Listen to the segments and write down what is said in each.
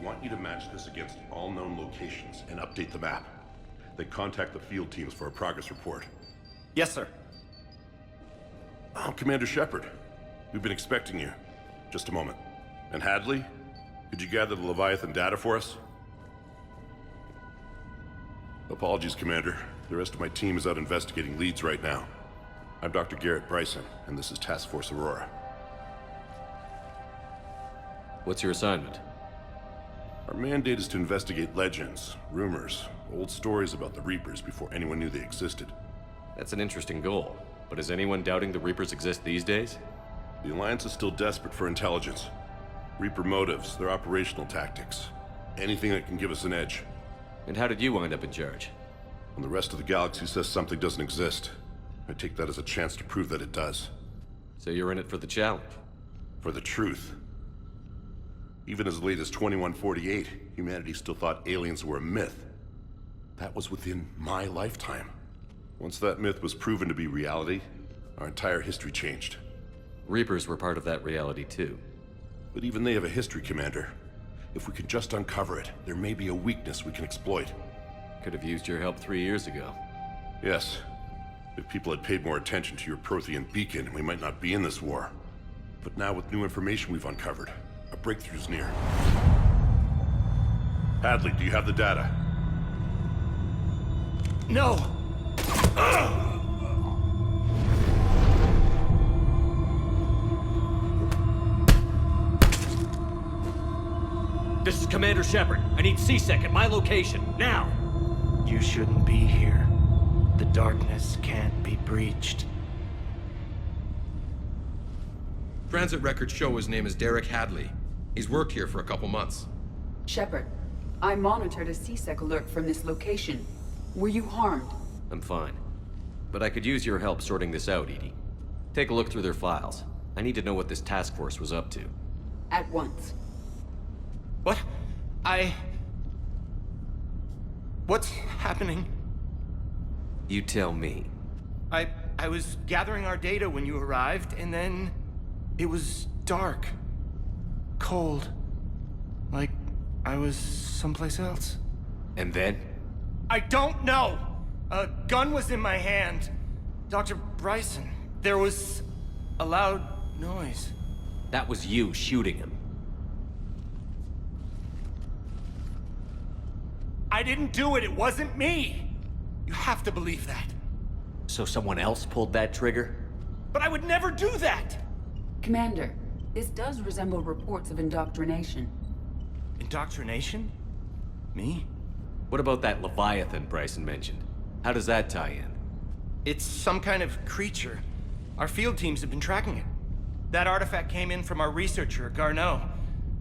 want you to match this against all known locations and update the map. Then contact the field teams for a progress report. Yes, sir. Oh, Commander Shepard. We've been expecting you. Just a moment. And Hadley? Could you gather the Leviathan data for us? Apologies, Commander. The rest of my team is out investigating leads right now. I'm Dr. Garrett Bryson, and this is Task Force Aurora. What's your assignment? Our mandate is to investigate legends, rumors, old stories about the Reapers before anyone knew they existed. That's an interesting goal, but is anyone doubting the Reapers exist these days? The Alliance is still desperate for intelligence. Reaper motives, their operational tactics. Anything that can give us an edge. And how did you wind up in charge? When the rest of the galaxy says something doesn't exist, I take that as a chance to prove that it does. So you're in it for the challenge? For the truth. Even as late as 2148, humanity still thought aliens were a myth. That was within my lifetime. Once that myth was proven to be reality, our entire history changed. Reapers were part of that reality too. But even they have a history, Commander. If we can just uncover it, there may be a weakness we can exploit. Could have used your help 3 years ago. Yes. If people had paid more attention to your Prothean beacon, we might not be in this war. But now with new information we've uncovered, a breakthrough's near. Hadley, do you have the data? No! This is Commander Shepard. I need C-Sec at my location, now! You shouldn't be here. The darkness can't be breached. Transit records show his name is Derek Hadley. He's worked here for a couple months. Shepard, I monitored a C-Sec alert from this location. Were you harmed? I'm fine. But I could use your help sorting this out, Edie. Take a look through their files. I need to know what this task force was up to. At once. What? What's happening? You tell me. I was gathering our data when you arrived, and then it was dark. Cold. Like I was someplace else. And then? I don't know! A gun was in my hand. Dr. Bryson, there was a loud noise. That was you shooting him. I didn't do it, it wasn't me! You have to believe that. So someone else pulled that trigger? But I would never do that! Commander, this does resemble reports of indoctrination. Indoctrination? Me? What about that Leviathan Bryson mentioned? How does that tie in? It's some kind of creature. Our field teams have been tracking it. That artifact came in from our researcher, Garneau.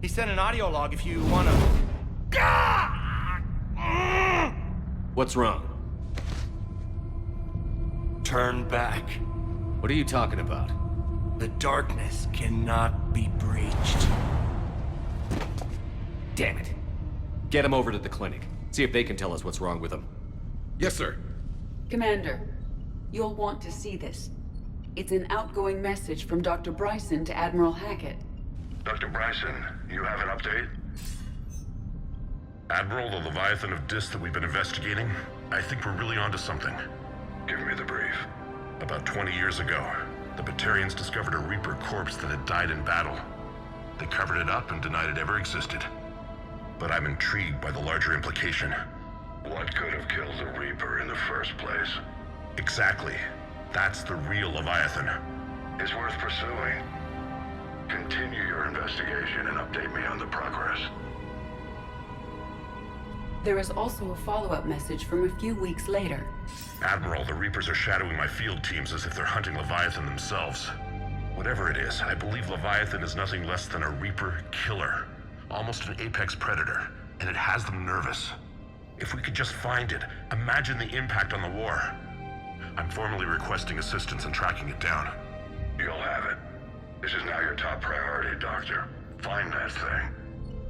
He sent an audio log if you wanna... What's wrong? Turn back. What are you talking about? The darkness cannot be breached. Damn it. Get him over to the clinic. See if they can tell us what's wrong with him. Yes, sir. Commander, you'll want to see this. It's an outgoing message from Dr. Bryson to Admiral Hackett. Dr. Bryson, you have an update? Admiral, the Leviathan of D.I.C.E that we've been investigating, I think we're really onto something. Give me the brief. About 20 years ago, the Batarians discovered a Reaper corpse that had died in battle. They covered it up and denied it ever existed. But I'm intrigued by the larger implication. What could have killed the Reaper in the first place? Exactly. That's the real Leviathan. It's worth pursuing. Continue your investigation and update me on the progress. There is also a follow-up message from a few weeks later. Admiral, the Reapers are shadowing my field teams as if they're hunting Leviathan themselves. Whatever it is, I believe Leviathan is nothing less than a Reaper killer. Almost an apex predator, and it has them nervous. If we could just find it, imagine the impact on the war. I'm formally requesting assistance in tracking it down. You'll have it. This is now your top priority, Doctor. Find that thing.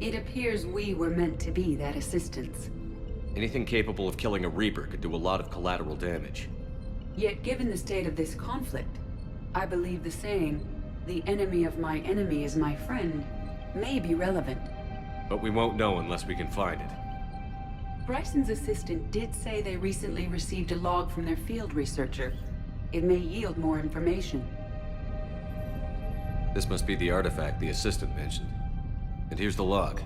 It appears we were meant to be that assistance. Anything capable of killing a Reaper could do a lot of collateral damage. Yet given the state of this conflict, I believe the saying, "The enemy of my enemy is my friend," may be relevant. But we won't know unless we can find it. Bryson's assistant did say they recently received a log from their field researcher. It may yield more information. This must be the artifact the assistant mentioned. And here's the log.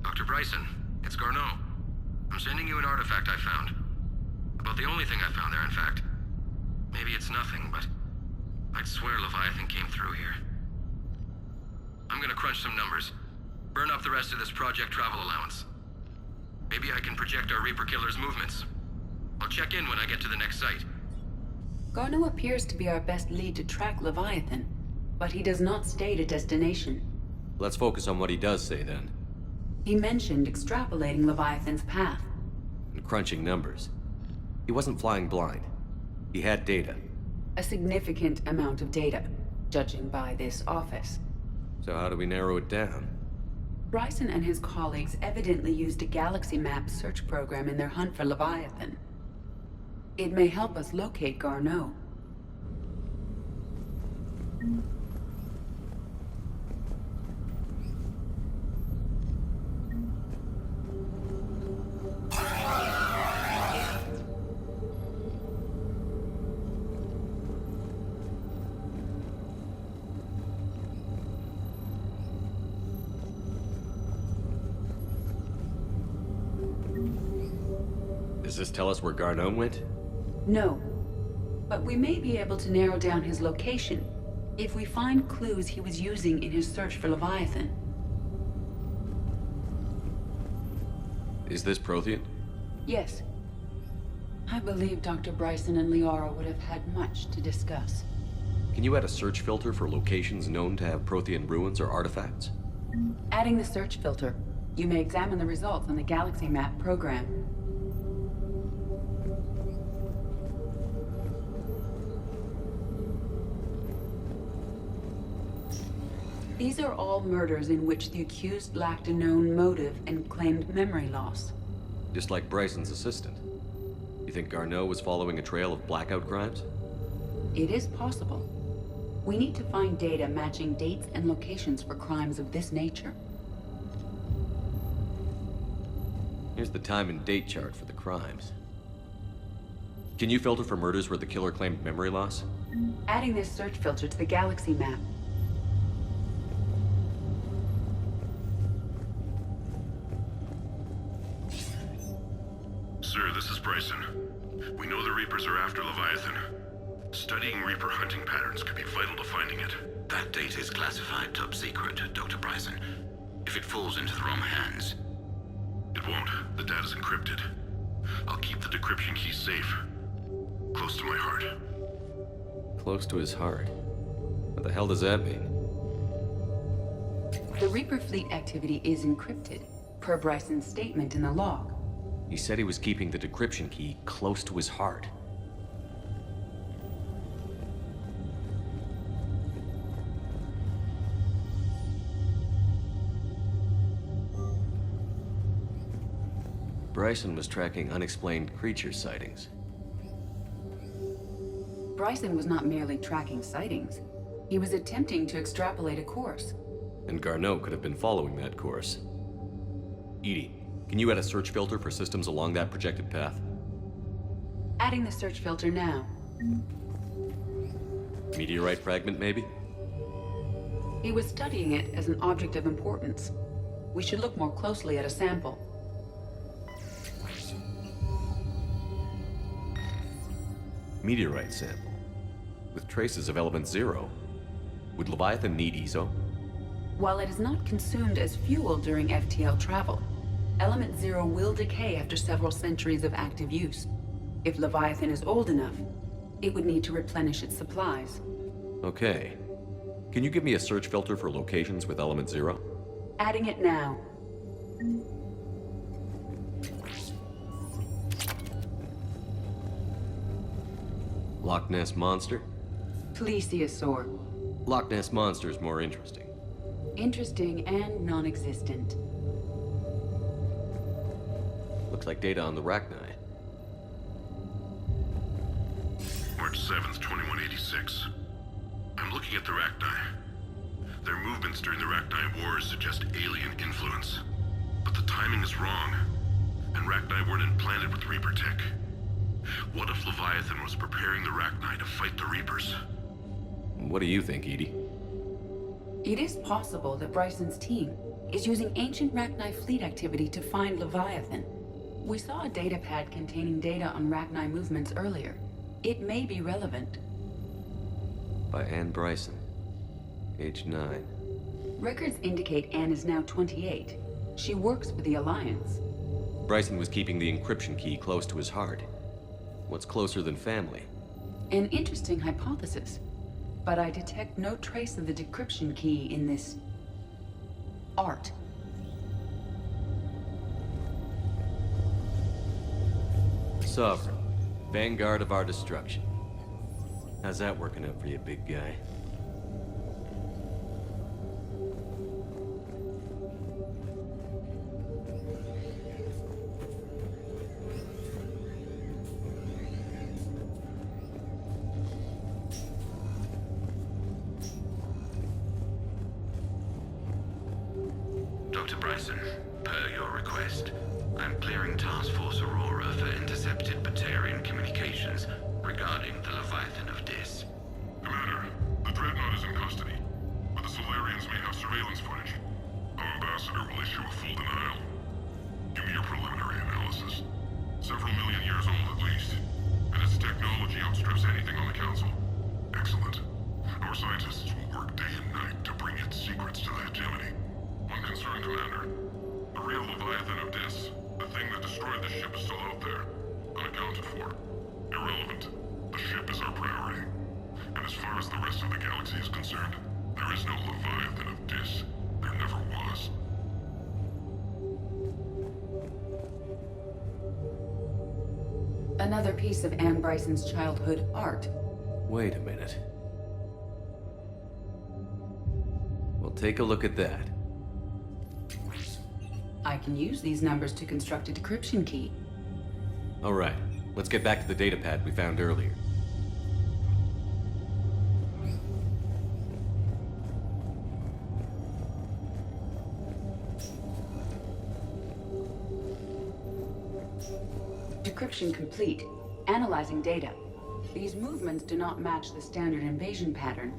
Dr. Bryson, it's Garneau. I'm sending you an artifact I found. About the only thing I found there, in fact. Maybe it's nothing, but I'd swear Leviathan came through here. I'm gonna crunch some numbers. Burn up the rest of this project travel allowance. Maybe I can project our Reaper Killer's movements. I'll check in when I get to the next site. Garneau appears to be our best lead to track Leviathan, but he does not state a destination. Let's focus on what he does say then. He mentioned extrapolating Leviathan's path. And crunching numbers. He wasn't flying blind. He had data. A significant amount of data, judging by this office. So how do we narrow it down? Bryson and his colleagues evidently used a galaxy map search program in their hunt for Leviathan. It may help us locate Garneau. Does this tell us where Garneau went? No. But we may be able to narrow down his location if we find clues he was using in his search for Leviathan. Is this Prothean? Yes. I believe Dr. Bryson and Liara would have had much to discuss. Can you add a search filter for locations known to have Prothean ruins or artifacts? Adding the search filter, you may examine the results on the galaxy map program. These are all murders in which the accused lacked a known motive and claimed memory loss. Just like Bryson's assistant. You think Garneau was following a trail of blackout crimes? It is possible. We need to find data matching dates and locations for crimes of this nature. Here's the time and date chart for the crimes. Can you filter for murders where the killer claimed memory loss? Adding this search filter to the galaxy map. Sir, this is Bryson. We know the Reapers are after Leviathan. Studying Reaper hunting patterns could be vital to finding it. That data is classified top secret, Dr. Bryson. If it falls into the wrong hands... It won't. The data's encrypted. I'll keep the decryption key safe. Close to my heart. Close to his heart. What the hell does that mean? The Reaper fleet activity is encrypted, per Bryson's statement in the log. He said he was keeping the decryption key close to his heart. Bryson was tracking unexplained creature sightings. Bryson was not merely tracking sightings. He was attempting to extrapolate a course. And Garneau could have been following that course. Edie, can you add a search filter for systems along that projected path? Adding the search filter now. Meteorite fragment, maybe? He was studying it as an object of importance. We should look more closely at a sample. Meteorite sample. With traces of element 0. Would Leviathan need ESO? While it is not consumed as fuel during FTL travel, element 0 will decay after several centuries of active use. If Leviathan is old enough, it would need to replenish its supplies. Okay. Can you give me a search filter for locations with element 0? Adding it now. Loch Ness Monster? Plesiosaur. Loch Ness Monster is more interesting. Interesting and non-existent. Looks like data on the Rachni. March 7th, 2186. I'm looking at the Rachni. Their movements during the Rachni Wars suggest alien was wrong, and Rachni weren't implanted with Reaper tech. What if Leviathan was preparing the Rachni to fight the Reapers? What do you think, Edie? It is possible that Bryson's team is using ancient Rachni fleet activity to find Leviathan. We saw a data pad containing data on Rachni movements earlier. It may be relevant. By Anne Bryson. Age 9. Records indicate Anne is now 28. She works for the Alliance. Bryson was keeping the encryption key close to his heart. What's closer than family? An interesting hypothesis. But I detect no trace of the decryption key in this... art. Sovereign. Vanguard of our destruction. How's that working out for you, big guy? Dr. Bryson, per your request, I'm clearing Task Force Aurora for intercepted Batarian communications regarding the Leviathan of D.I.C.E. Commander, the Dreadnought is in custody, but the Solarians may have surveillance footage. Our ambassador will issue a full denial. Give me your preliminary analysis. Several million years old at least, and its technology outstrips anything on the Council. Excellent. Our scientists will work day and night to bring its secrets to the hegemony. One concern, Commander. The real Leviathan of D.I.C.E., the thing that destroyed the ship, is still out there, unaccounted for. Irrelevant. The ship is our priority. And as far as the rest of the galaxy is concerned, there is no Leviathan of D.I.C.E. There never was. Another piece of Anne Bryson's childhood art. Wait a minute. Well, take a look at that. I can use these numbers to construct a decryption key. All right, let's get back to the data pad we found earlier. Decryption complete. Analyzing data. These movements do not match the standard invasion pattern.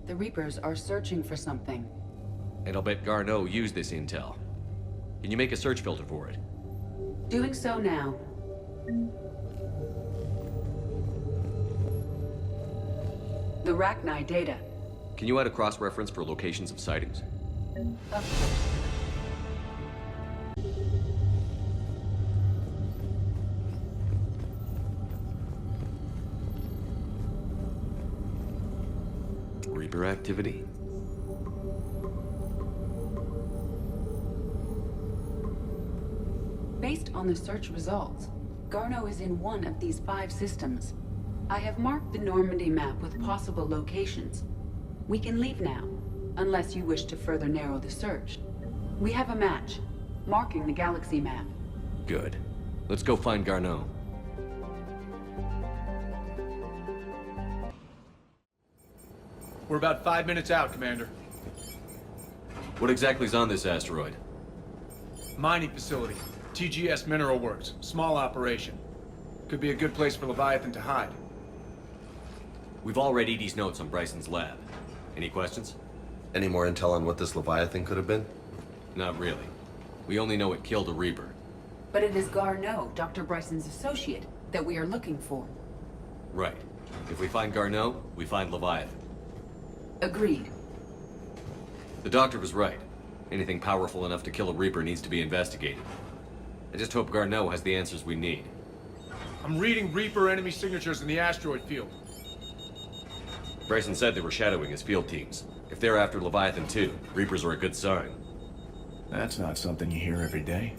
The Reapers are searching for something. And I'll bet Garneau used this intel. Can you make a search filter for it? Doing so now. The Rachni data. Can you add a cross-reference for locations of sightings? Reaper activity? Based on the search results, Garneau is in one of these 5 systems. I have marked the Normandy map with possible locations. We can leave now, unless you wish to further narrow the search. We have a match, marking the galaxy map. Good. Let's go find Garneau. We're about 5 minutes out, Commander. What exactly is on this asteroid? Mining facility. TGS Mineral Works. Small operation. Could be a good place for Leviathan to hide. We've all read Edie's notes on Bryson's lab. Any questions? Any more intel on what this Leviathan could have been? Not really. We only know it killed a Reaper. But it is Garneau, Dr. Bryson's associate, that we are looking for. Right. If we find Garneau, we find Leviathan. Agreed. The doctor was right. Anything powerful enough to kill a Reaper needs to be investigated. I just hope Garneau has the answers we need. I'm reading Reaper enemy signatures in the asteroid field. Bryson said they were shadowing his field teams. If they're after Leviathan too, Reapers are a good sign. That's not something you hear every day.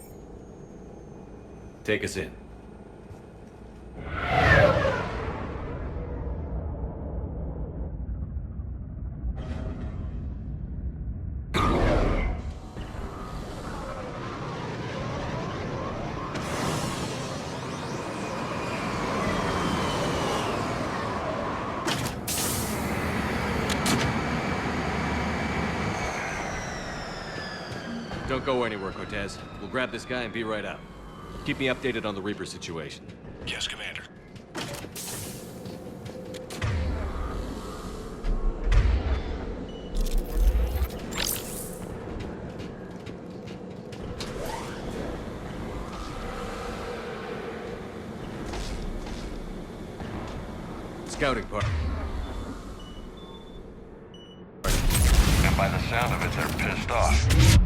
Take us in. Don't go anywhere, Cortez. We'll grab this guy and be right out. Keep me updated on the Reaper situation. Yes, Commander. Scouting party. And by the sound of it, they're pissed off.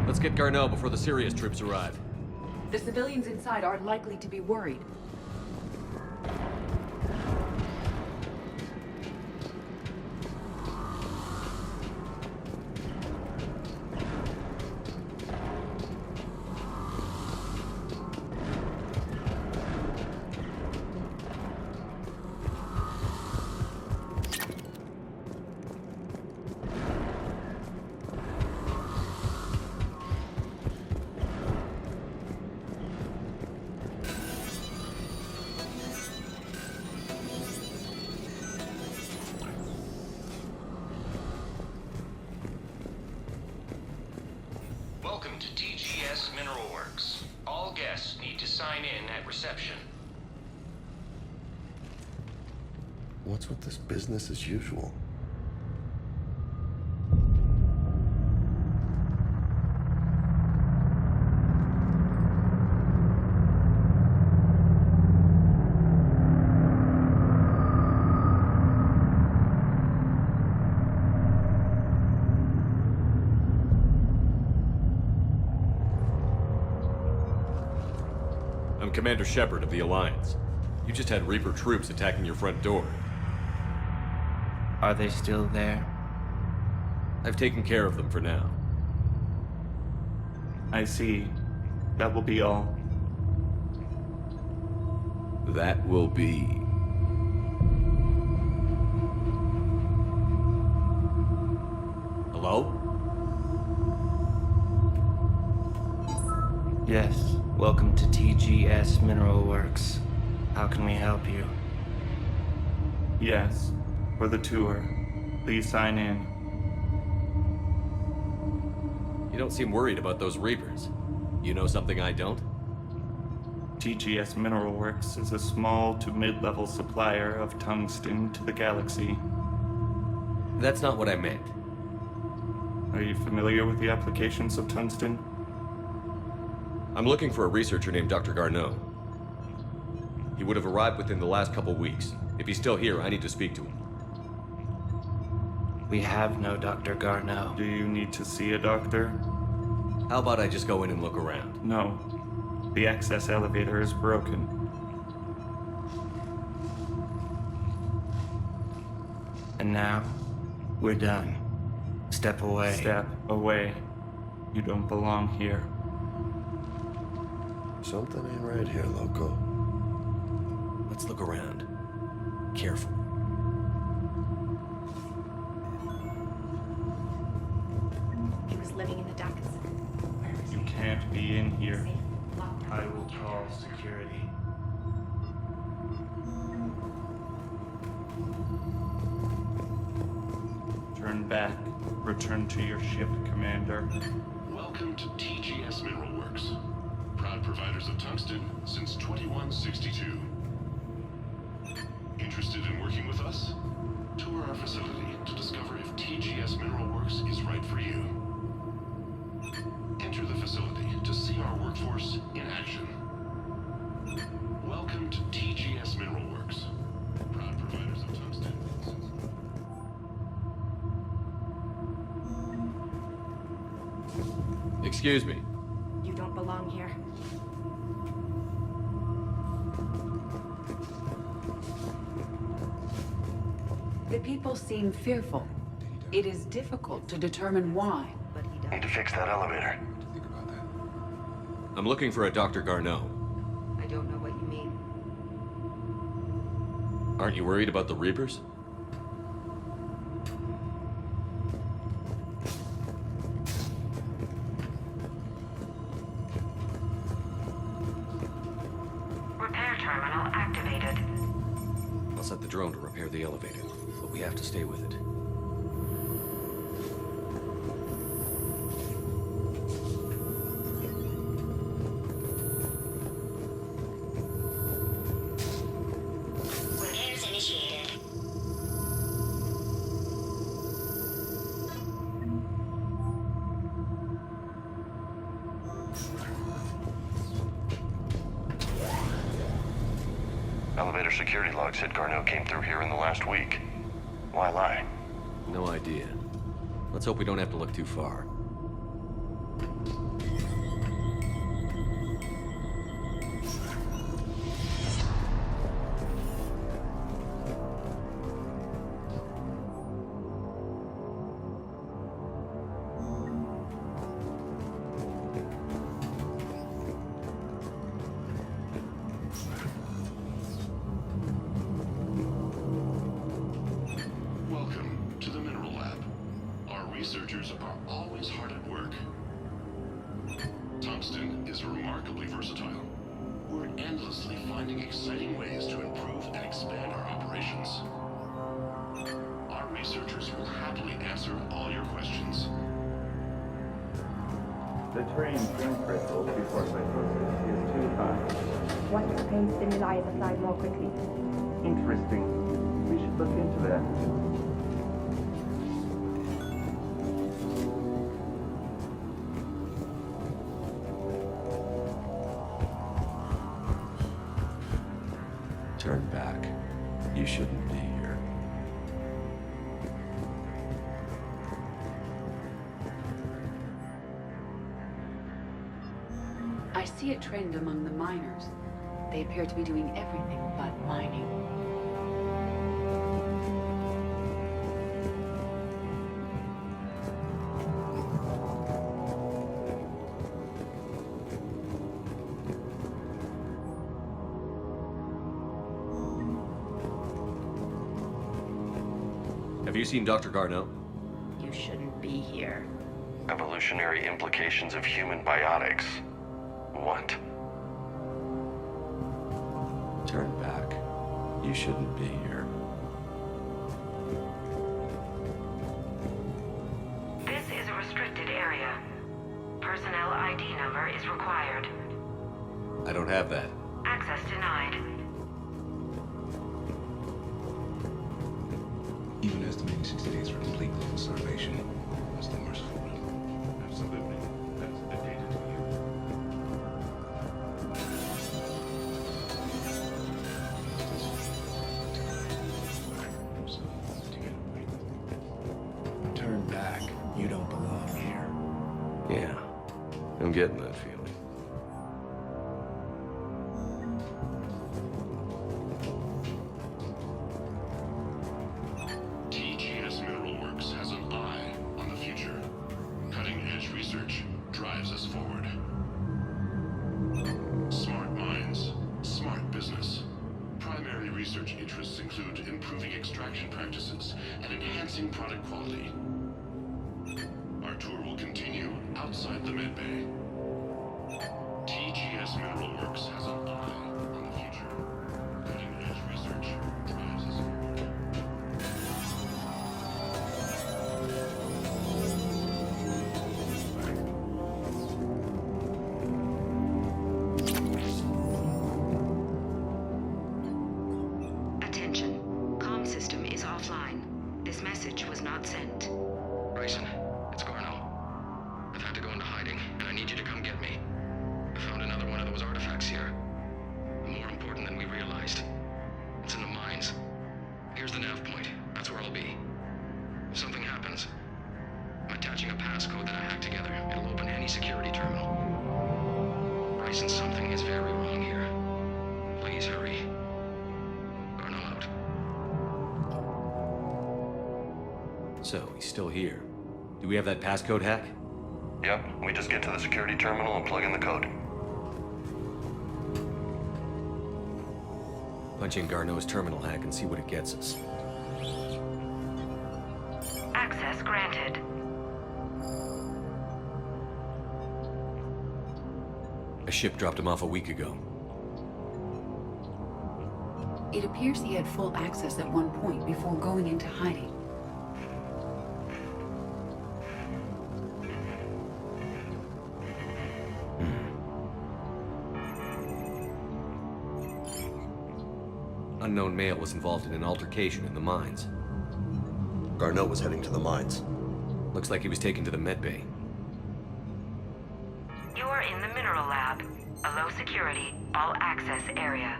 Let's get Garneau before the serious troops arrive. The civilians inside aren't likely to be worried. Welcome to TGS Mineral Works. All guests need to sign in at reception. What's with this business as usual? I'm Commander Shepard of the Alliance. You just had Reaper troops attacking your front door. Are they still there? I've taken care of them for now. I see. That will be all. That will be... Hello? Yes. Welcome to TGS Mineral Works. How can we help you? Yes. For the tour. Please sign in. You don't seem worried about those Reapers. You know something I don't? TGS Mineral Works is a small to mid-level supplier of tungsten to the galaxy. That's not what I meant. Are you familiar with the applications of tungsten? I'm looking for a researcher named Dr. Garneau. He would have arrived within the last couple weeks. If he's still here, I need to speak to him. We have no Dr. Garneau. Do you need to see a doctor? How about I just go in and look around? No. The access elevator is broken. And now, we're done. Step away. Step away. You don't belong here. Something ain't right here, loco. Let's look around. Careful. He was living in the ducts. You can't be in here. I will call security. Turn back. Return to your ship, Commander. Welcome to TGS Mineral Works. Proud providers of tungsten since 2162. Interested in working with us? Tour our facility to discover if TGS Mineral Works is right for you. Enter the facility to see our workforce in action. Welcome to TGS Mineral Works. Proud providers of tungsten. Excuse me. You don't belong here. The people seem fearful. It is difficult to determine why. Need to fix that elevator. I'm looking for a Dr. Garneau. I don't know what you mean. Aren't you worried about the Reapers? set the drone to repair the elevator, but we have to stay with it. Repairs initiated. Elevator security logs said Garneau came through here in the last week. Why lie? No idea. Let's hope we don't have to look too far. Welcome to the Mineral Lab. Our researchers are always hard at work. Tungsten is remarkably versatile. We're endlessly finding exciting ways to improve and expand our operations. Our researchers will happily answer all your questions. The terrain gene crystals before psychosis is too high. What if the pain stimuli is applied more quickly? Interesting. We should look into that. Turn back. You shouldn't be here. I see a trend among the miners. They appear to be doing everything but mining. Have you seen Dr. Garneau? You shouldn't be here. Evolutionary implications of human biotics. What? Turn back. You shouldn't be here. This is a restricted area. Personnel ID number is required. I don't have that. Access denied. Even estimating 60 days for complete global starvation is the merciful rule. Absolutely. That's the data to you. Turn back. You don't belong here. Yeah, I'm getting that feeling. TGS Mineral Works has an eye on the future. Cutting-edge research drives us forward. Smart minds, smart business. Primary research interests include improving extraction practices and enhancing product quality. Our tour will continue outside the medbay. TGS Mineral Works has an eye on the future. Cutting-edge research drives us forward. Attention. Comm system is offline. This message was not sent. Bryson, it's Garneau. I've had to go into hiding, and I need you to come get me. I found another one of those artifacts here. More important than we realized. It's in the mines. Here's the nav point. That's where I'll be. If something happens, I'm attaching a passcode that I hacked together. It'll open any security terminal. Bryson, something is very wrong here. Please hurry. Garneau out. So, he's still here. Do we have that passcode hack? Yep, we just get to the security terminal and plug in the code. Punch in Garneau's terminal hack and see what it gets us. Access granted. A ship dropped him off a week ago. It appears he had full access at one point before going into hiding. Unknown male was involved in an altercation in the mines. Garneau was heading to the mines. Looks like he was taken to the medbay. You are in the mineral lab, a low-security, all-access area.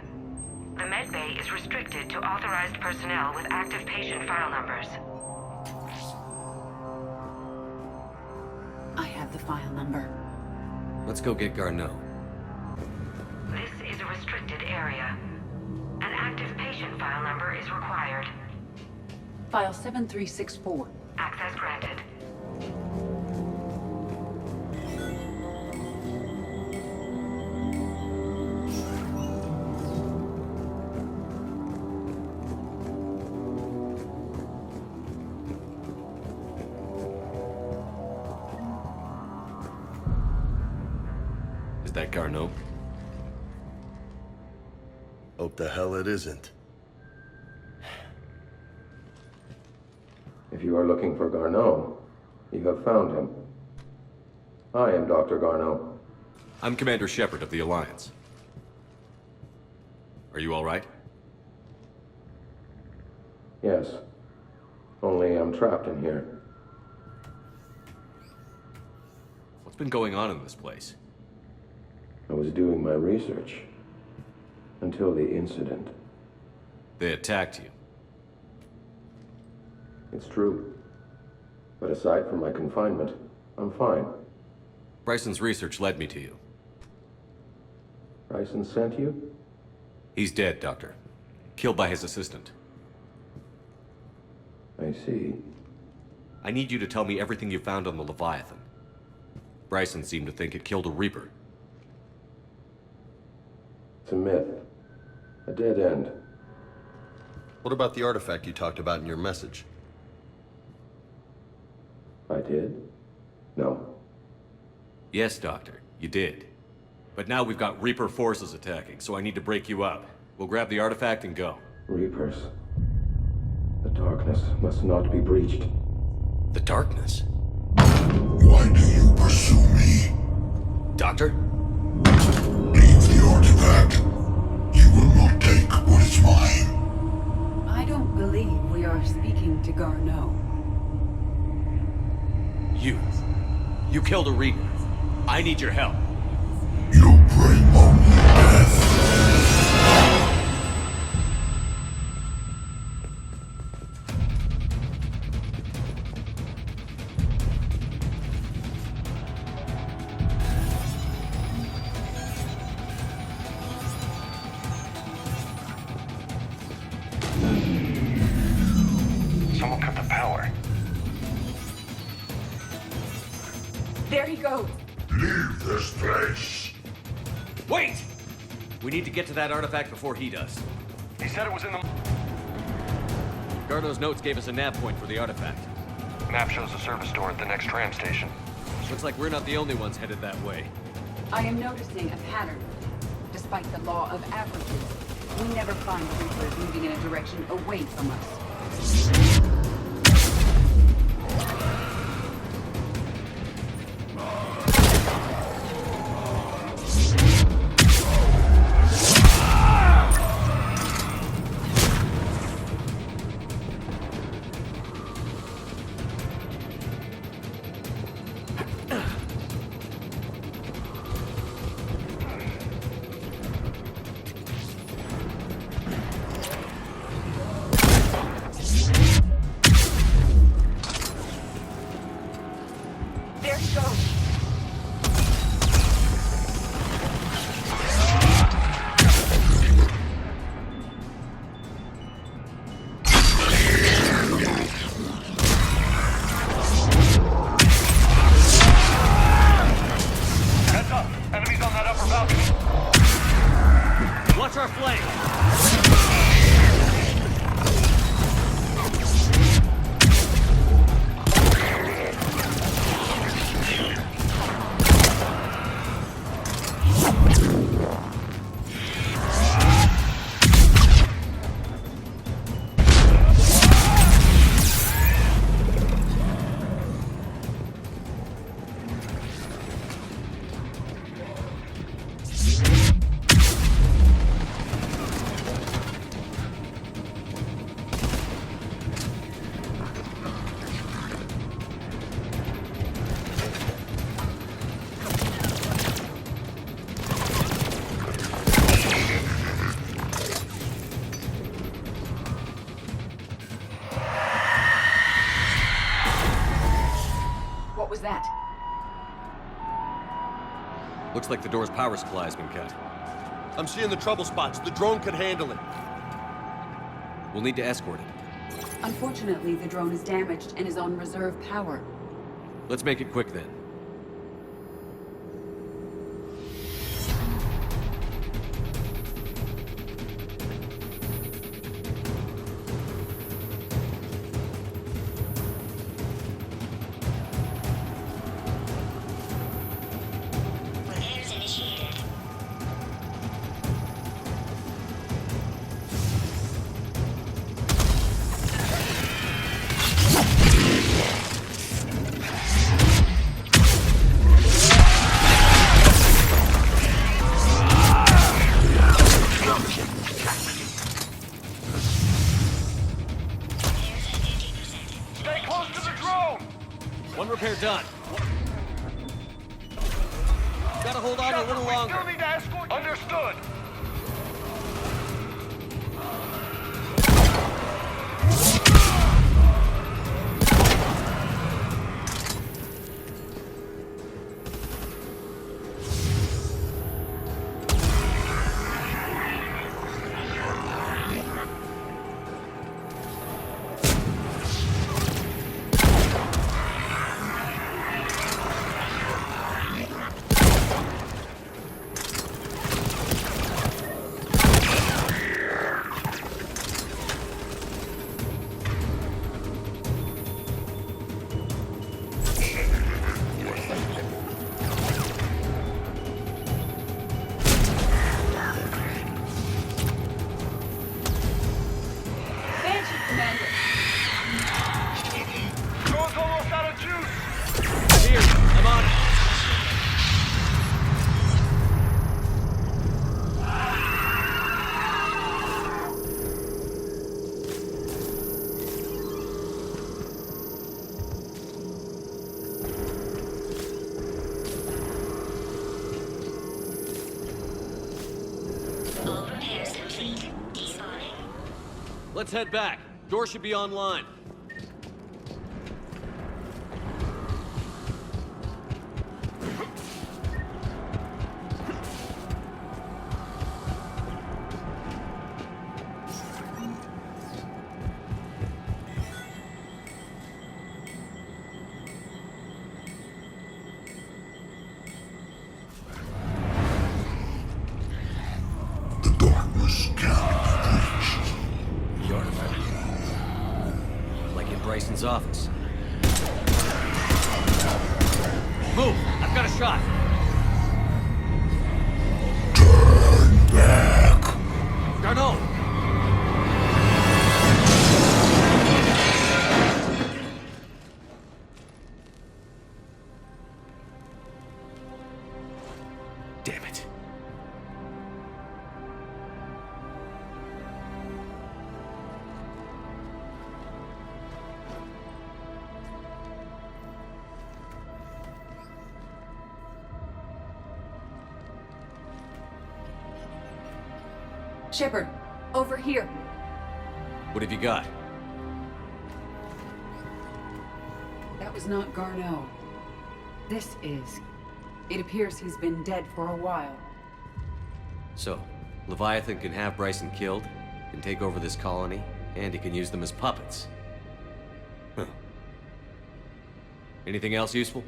The medbay is restricted to authorized personnel with active patient file numbers. I have the file number. Let's go get Garneau. This is a restricted area. An active patient file number is required. File 7364. Access granted. Is that Garneau? Hope the hell it isn't. If you are looking for Garneau, you have found him. I am Dr. Garneau. I'm Commander Shepard of the Alliance. Are you all right? Yes. Only I'm trapped in here. What's been going on in this place? I was doing my research. Until the incident. They attacked you. It's true. But aside from my confinement, I'm fine. Bryson's research led me to you. Bryson sent you? He's dead, Doctor. Killed by his assistant. I see. I need you to tell me everything you found on the Leviathan. Bryson seemed to think it killed a Reaper. It's a myth. A dead end. What about the artifact you talked about in your message? I did? No. Yes, Doctor, you did. But now we've got Reaper forces attacking, so I need to break you up. We'll grab the artifact and go. Reapers. The darkness must not be breached. The darkness? Why do you pursue me? Doctor? Leave the artifact. You will not take what is mine. I don't believe we are speaking to Garneau. You killed a Reaper. I need your help. You bring only death. Someone cut the power. There he goes. Leave this place. Wait! We need to get to that artifact before he does. He said it was in the... Garneau's notes gave us a nav point for the artifact. Map shows a service door at the next tram station. Looks like we're not the only ones headed that way. I am noticing a pattern. Despite the law of averages, we never find Reapers moving in a direction away from us. Looks like the door's power supply has been cut. I'm seeing the trouble spots. The drone could handle it. We'll need to escort it. Unfortunately, the drone is damaged and is on reserve power. Let's make it quick then. One repair done. Gotta hold on a little longer. We still need to escort. Understood. Let's head back. Door should be online. The darkness can't be reached. The artifact. Like in Bryson's office. Move! I've got a shot! Turn back. Garneau! Damn it. Shepard, over here. What have you got? That was not Garneau. This is. It appears he's been dead for a while. So, Leviathan can have Bryson killed, can take over this colony, and he can use them as puppets. Huh. Anything else useful?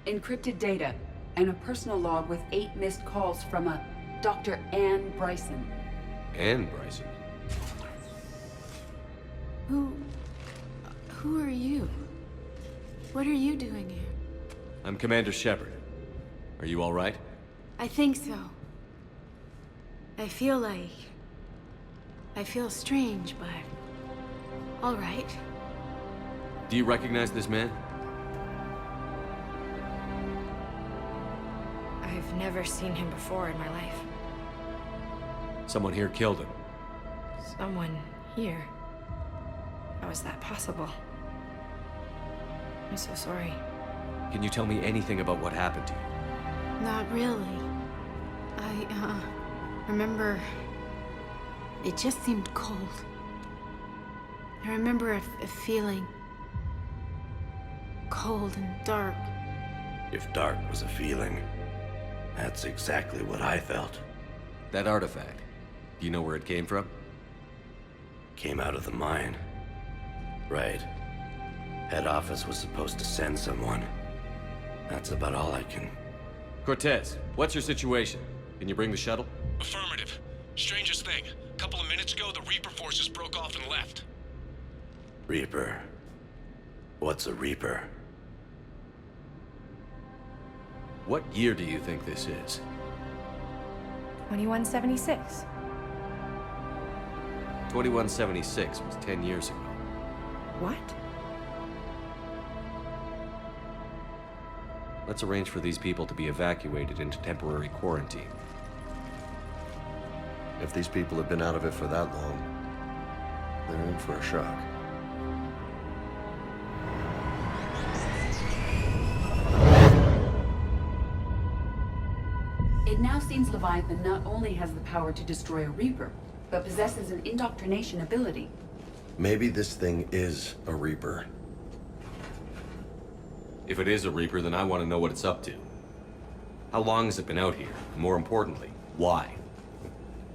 Encrypted data, and a personal log with 8 missed calls from a Dr. Ann Bryson. Ann Bryson? Who are you? What are you doing here? I'm Commander Shepard. Are you all right? I think so. I feel strange, but all right. Do you recognize this man? I've never seen him before in my life. Someone here killed him. Someone here? How is that possible? I'm so sorry. Can you tell me anything about what happened to you? Not really. I remember... It just seemed cold. I remember a feeling... cold and dark. If dark was a feeling, That's exactly what I felt. That artifact, do you know where it came from? Came out of the mine. Right. Head office was supposed to send someone. That's about all I can... Cortez, what's your situation? Can you bring the shuttle? Affirmative. Strangest thing. A couple of minutes ago, the Reaper forces broke off and left. Reaper. What's a Reaper? What year do you think this is? 2176. 2176 was 10 years ago. What? Let's arrange for these people to be evacuated into temporary quarantine. If these people have been out of it for that long, they're in for a shock. It now seems Leviathan not only has the power to destroy a Reaper, but possesses an indoctrination ability. Maybe this thing is a Reaper. If it is a Reaper, then I want to know what it's up to. How long has it been out here? And more importantly, why?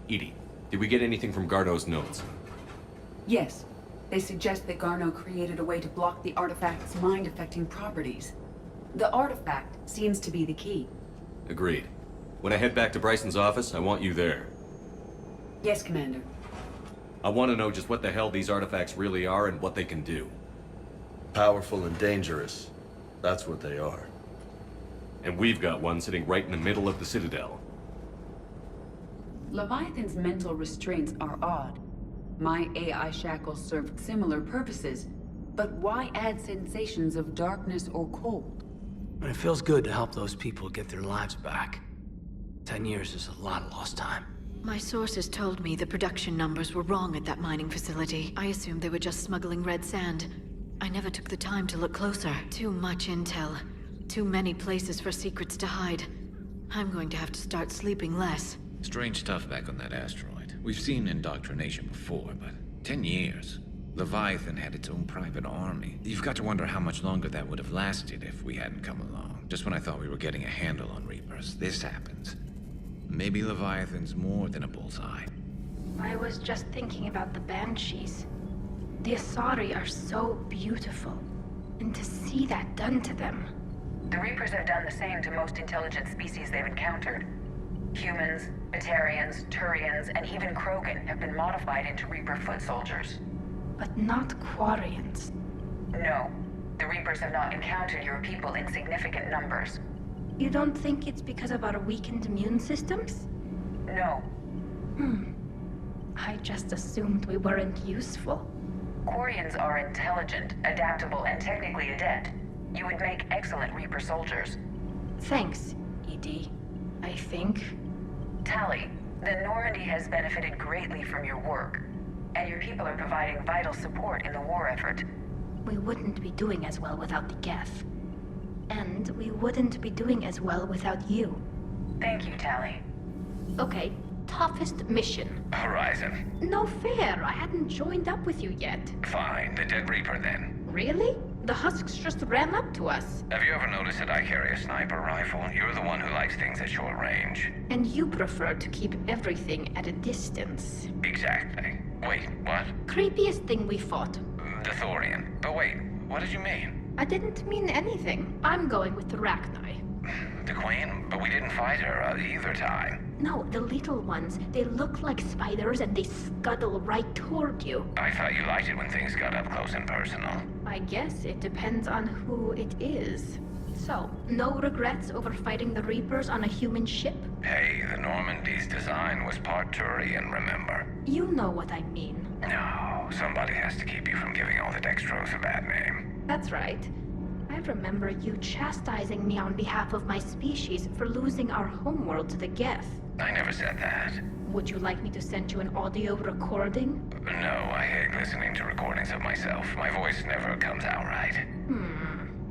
EDI, did we get anything from Garneau's notes? Yes. They suggest that Garneau created a way to block the artifact's mind-affecting properties. The artifact seems to be the key. Agreed. When I head back to Bryson's office, I want you there. Yes, Commander. I want to know just what the hell these artifacts really are and what they can do. Powerful and dangerous. That's what they are. And we've got one sitting right in the middle of the Citadel. Leviathan's mental restraints are odd. My AI shackles served similar purposes, but why add sensations of darkness or cold? But it feels good to help those people get their lives back. 10 years is a lot of lost time. My sources told me the production numbers were wrong at that mining facility. I assumed they were just smuggling red sand. I never took the time to look closer. Too much intel. Too many places for secrets to hide. I'm going to have to start sleeping less. Strange stuff back on that asteroid. We've seen indoctrination before, but 10 years. Leviathan had its own private army. You've got to wonder how much longer that would have lasted if we hadn't come along. Just when I thought we were getting a handle on Reapers, this happens. Maybe Leviathan's more than a bullseye. I was just thinking about the Banshees. The Asari are so beautiful. And to see that done to them... The Reapers have done the same to most intelligent species they've encountered. Humans, Batarians, Turians, and even Krogan have been modified into Reaper foot soldiers. But not Quarians. No. The Reapers have not encountered your people in significant numbers. You don't think it's because of our weakened immune systems? No. I just assumed we weren't useful. Quarians are intelligent, adaptable, and technically adept. You would make excellent Reaper soldiers. Thanks, ED. I think. Tali, the Normandy has benefited greatly from your work, and your people are providing vital support in the war effort. We wouldn't be doing as well without the Geth. And we wouldn't be doing as well without you. Thank you, Tali. Okay, toughest mission. Horizon. No fair, I hadn't joined up with you yet. Fine, the Dead Reaper then. Really? The Husks just ran up to us. Have you ever noticed that I carry a sniper rifle? You're the one who likes things at short range. And you prefer to keep everything at a distance. Exactly. Wait, what? Creepiest thing we fought. The Thorian. But wait, what did you mean? I didn't mean anything. I'm going with the Rachni. The Queen? But we didn't fight her either time. No, the little ones. They look like spiders and they scuttle right toward you. I thought you liked it when things got up close and personal. I guess it depends on who it is. So, no regrets over fighting the Reapers on a human ship? Hey, the Normandy's design was part Turian, remember? You know what I mean. No, somebody has to keep you from giving all the Dextros a bad name. That's right. I remember you chastising me on behalf of my species for losing our homeworld to the Geth. I never said that. Would you like me to send you an audio recording? No, I hate listening to recordings of myself. My voice never comes out right.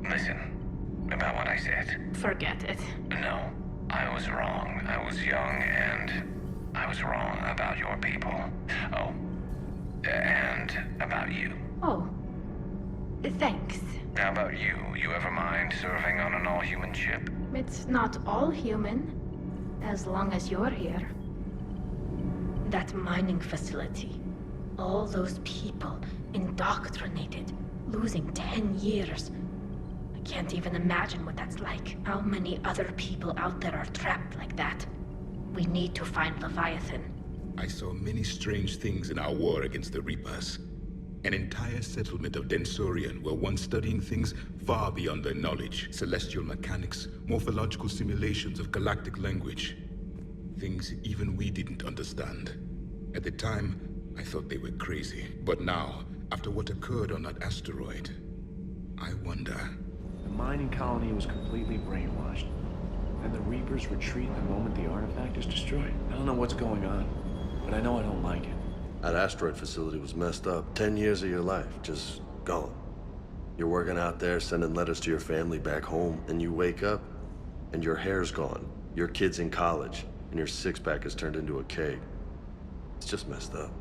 Listen, about what I said. Forget it. No, I was wrong. I was young and I was wrong about your people. Oh, and about you. Oh, thanks. How about you? You ever mind serving on an all-human ship? It's not all human. As long as you're here. That mining facility. All those people indoctrinated, losing 10 years. I can't even imagine what that's like. How many other people out there are trapped like that? We need to find Leviathan. I saw many strange things in our war against the Reapers. An entire settlement of Densorian were once studying things far beyond their knowledge. Celestial mechanics, morphological simulations of galactic language. Things even we didn't understand. At the time, I thought they were crazy. But now, after what occurred on that asteroid, I wonder... The mining colony was completely brainwashed. And the Reapers retreat the moment the artifact is destroyed. I don't know what's going on, but I know I don't like it. That asteroid facility was messed up. 10 years of your life, just gone. You're working out there, sending letters to your family back home, and you wake up, and your hair's gone. Your kid's in college, and your six-pack has turned into a keg. It's just messed up.